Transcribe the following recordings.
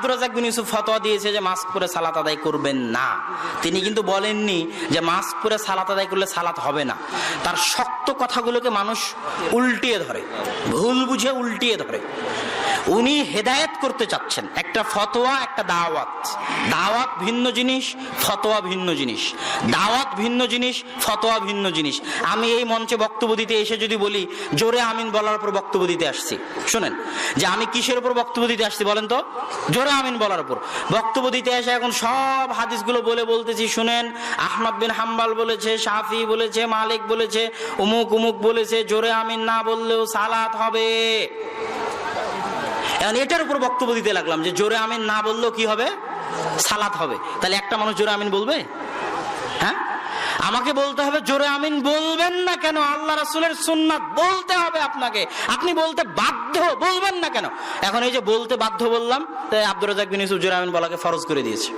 আব্দুর রাজ্জাক বিন ইউসুফ ফতোয়া দিয়েছে যে মাস্ক পরে সালাত আদায় করবেন না। তিনি কিন্তু বলেননি যে মাস্ক পরে সালাত আদায় করলে সালাত হবে না। তার শক্ত কথাগুলোকে মানুষ উল্টিয়ে ধরে, ভুল বুঝে উল্টিয়ে ধরে। উনি হেদায়েত করতে চাচ্ছেন। একটা ফতোয়া, একটা দাওয়াত। দাওয়াত ভিন্ন জিনিস, ফতোয়া ভিন্ন জিনিস। দাওয়াত ভিন্ন জিনিস, ফতোয়া ভিন্ন জিনিস। আমি এই মঞ্চে বক্তব্য দিতে এসে যদি বলি জোরে আমিন বলার উপর বক্তব্য দিতে আসছি, শোনেন যে আমি কিসের উপর বক্তব্য দিতে আসছি বলেন তো? জোরে আমিন বলার উপর বক্তব্য দিতে এসে এখন সব হাদিসগুলো বলতেছি, শুনেন আহমদ বিন হাম্বল বলেছে, শাফি বলেছে, মালিক বলেছে, উমুক উমুক বলেছে, জোরে আমিন না বললেও সালাত হবে। এটার উপর বক্তব্য দিতে লাগলাম যে জোরে আমিন না বললেও কি হবে? সালাত হবে। তাহলে একটা মানুষ জোরে আমিন বলবে? হ্যাঁ, আমাকে বলতে হবে জোরে আমিন বলবেন না কেন? আল্লাহ রাসূলের সুন্নাত বলতে হবে আপনাকে, আপনি বলতে বাধ্য, বলবেন না কেন? এখন এই যে বলতে বাধ্য বললাম, তাই আব্দুর রাজ্জাক বিন ইউসুফ জোরে আমিন বলাকে ফরজ করে দিয়েছে।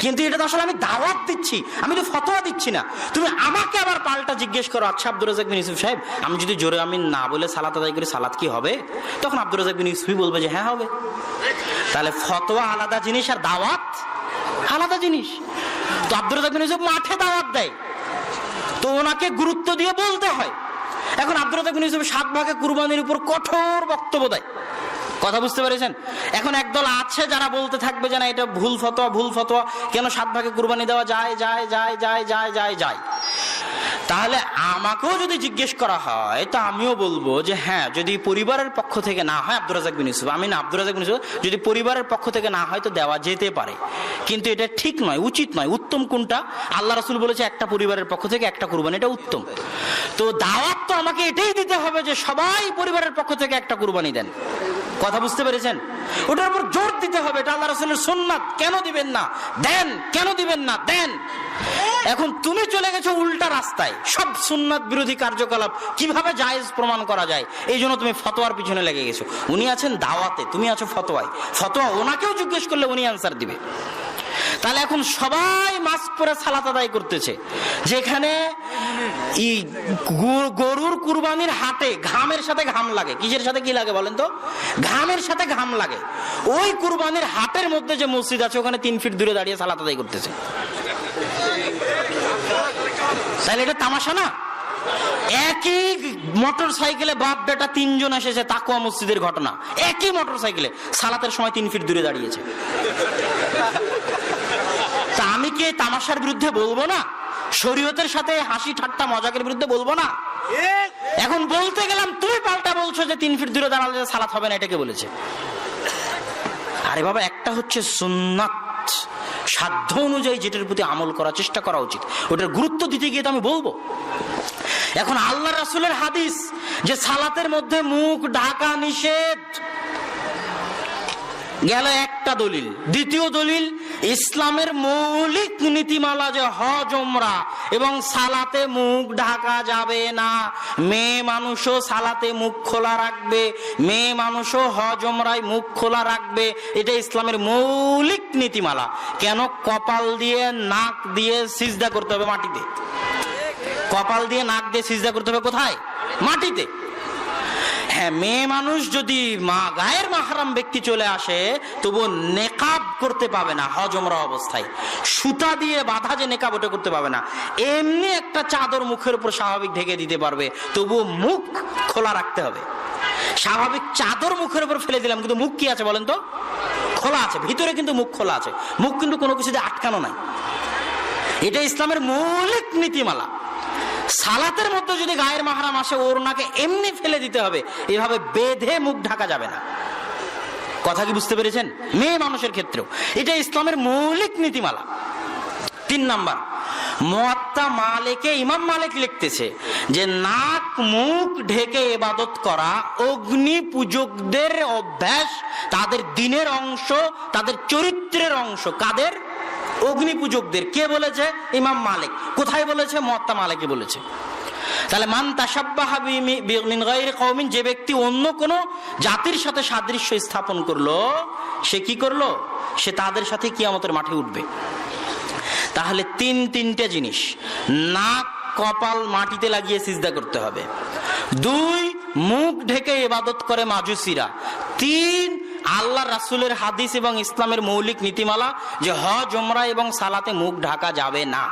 কিন্তু এটা তো আসলে আমি দাওয়াত দিচ্ছি, আমি তো ফতোয়া দিচ্ছি না। তুমি আমাকে আবার পাল্টা জিজ্ঞেস করো, আচ্ছা আব্দুর রাজ্জাক বিন ইউসুফ সাহেব, আমি যদি জোরে আমিন না বলে সালাত আদায় করি, সালাত কি হবে? তখন আব্দুর রাজ্জাক বিন ইউসুফই বলবে যে হ্যাঁ হবে। তাহলে ফতোয়া আলাদা জিনিস আর দাওয়াত আলাদা জিনিস। তো আব্দুর রাজ্জাক বিন ইউসুফ মাঠে দাওয়াত দেয়, তো ওনাকে গুরুত্ব দিয়ে বলতে হয়। এখন আব্দুর রাজ্জাক বিন ইউসুফ 7 ভাগে কুরবানির উপর কঠোর বক্তব্য দেয়। কথা বুঝতে পেরেছেন? এখন একদল আছে যারা বলতে থাকবে যে না এটা ভুল ফতোয়া, ভুল ফতোয়া, কেন 7 ভাগে কুরবানি দেওয়া যায় যায় যায় যায় যায় যায় যায়। তাহলে আমাকেও যদি জিজ্ঞেস করা হয় তো আমিও বলবো যে হ্যাঁ, যদি পরিবারের পক্ষ থেকে না হয়, আব্দুর রাজ্জাক বিন ইউসুফ, আমি না আব্দুর রাজ্জাক বিন ইউসুফ, যদি পরিবারের পক্ষ থেকে না হয় তো দেওয়া যেতে পারে। কিন্তু এটা ঠিক নয়, উচিত নয়। উত্তম কোনটা? আল্লাহ রাসূল বলেছে একটা পরিবারের পক্ষ থেকে একটা কুরবানি, এটা উত্তম। তো দাওয়াত তো আমাকে এটাই দিতে হবে যে সবাই পরিবারের পক্ষ থেকে একটা কুরবানি দেন। কথা বুঝতে পেরেছেন? ওটার উপর জোর দিতে হবে, এটা আল্লাহ রাসূলের সুন্নাত, কেন দিবেন না? দেন। কেন দিবেন না? দেন। এখন তুমি চলে গেছো উল্টা রাস্তায়, সব সুন্নাত বিরোধী কার্যকলাপ কিভাবে জায়েজ প্রমাণ করা যায়, এই জন্য তুমি ফতোয়ার পিছনে লেগে গেছো। উনি আছেন দাওয়াতে, তুমি আছো ফতোয়ায়। ফতোয়া ওনাকেও জিজ্ঞেস করলে উনি আনসার দিবে। তাহলে এখন সবাই মাস্ক পরে সালাত আদায় করতেছে, যেখানে গরুর কুরবানির হাটে ঘামের সাথে ঘাম লাগে। কিসের সাথে কি লাগে বলেন তো? ঘামের সাথে ঘাম লাগে। ওই কুরবানির হাটের মধ্যে যে মসজিদ আছে ওখানে 3 ফিট দূরে দাঁড়িয়ে সালাত আদায় করতেছে। তাহলে এটা তামাশা না? একই মোটর সাইকেলে বাপ বেটা 3 জন এসেছে, তাকওয়া মসজিদের ঘটনা। একই মোটর সাইকেলে সালাতের সময় 3 ফিট দূরে দাঁড়িয়েছে। তা আমি কি তামাশার বিরুদ্ধে বলবো না? শরীয়তের সাথে হাসি ঠাট্টা মজাকের বিরুদ্ধে বলবো না? এখন বলতে গেলাম তুমি পাল্টা বলছো যে 3 ফিট দূরে দাঁড়ালে সালাত হবে না, এটাকে বলেছে। আরে বাবা, একটা হচ্ছে সুন্নাত, সাধ্য অনুযায়ী যেটার প্রতি আমল করার চেষ্টা করা উচিত, ওটার গুরুত্ব দিতে গিয়ে তো আমি বলবো। এখন আল্লাহ রাসূলের হাদিস যে সালাতের মধ্যে মুখ ঢাকা নিষেধ, গেল একটা দলিল। দ্বিতীয় দলিল, ইসলামের মৌলিক নীতিমালা যে হজ ওমরা এবং সালাতে মুখ ঢাকা যাবে না। মেয়ে মানুষও সালাতে মুখ খোলা রাখবে, মেয়ে মানুষও হজ ওমরায় মুখ খোলা রাখবে, এটা ইসলামের মৌলিক নীতিমালা। কেন? কপাল দিয়ে নাক দিয়ে সিজদা করতে হবে মাটিতে। কপাল দিয়ে নাক দিয়ে সিজদা করতে হবে কোথায়? মাটিতে। হ্যাঁ, মেয়ে মানুষ যদি গায়ের মাহরাম ব্যক্তি চলে আসে তবু নেকাব করতে পাবে না হজ ওমরা অবস্থায়। সুতা দিয়ে বাঁধা যে নেকাব, ওটা করতে পাবে না। এমনি একটা চাদর মুখের উপর স্বাভাবিক ঢেকে দিতে পারবে, তবু মুখ খোলা রাখতে হবে। স্বাভাবিক চাদর মুখের উপর ফেলে দিলাম, কিন্তু মুখ কি আছে বলেন তো? খোলা আছে, ভিতরে কিন্তু মুখ খোলা আছে। মুখ কিন্তু কোনো কিছু দিয়ে আটকানো নাই। এটা ইসলামের মৌলিক নীতিমালা। সালাতের মধ্যে যদি গায়ের মাহরাম আসে, ওড়নাকে এমনি ফেলে দিতে হবে, এভাবে বেঁধে মুখ ঢাকা যাবে না। কথা কি বুঝতে পেরেছেন? মেয়ে মানুষের ক্ষেত্রেও এটা ইসলামের মৌলিক নীতিমালা। 3 নাম্বার, মুয়াত্তা মালিকে ইমাম মালিক লিখতেছে যে নাক মুখ ঢেকে ইবাদত করা অগ্নি পূজকদের অভ্যাস, তাদের দিনের অংশ, তাদের চরিত্রের অংশ। কাদের? অগ্নি পূজকদের। কে বলেছে? ইমাম মালিক। কোথায় বলেছে? মুয়াত্তা মালিকে বলেছে। তাহলে মান তাশাব্বাহা মিন গায়রি কওমিন, যে ব্যক্তি অন্য কোন জাতির সাথে সাদৃশ্য স্থাপন করলো, সে কি করলো? সে তাদের সাথে কিয়ামতের মাঠে উঠবে। তাহলে 3টে জিনিস, নাক কপাল মাটিতে লাগিয়ে সিজদা করতে হবে। 2, মুখ ঢেকে ইবাদত করে মাজুসিরা। 3, আল্লাহ রাসূলের হাদিস এবং ইসলামের মৌলিক নীতিমালা যে হজ, উমরা এবং সালাতে মুখ ঢাকা যাবে না।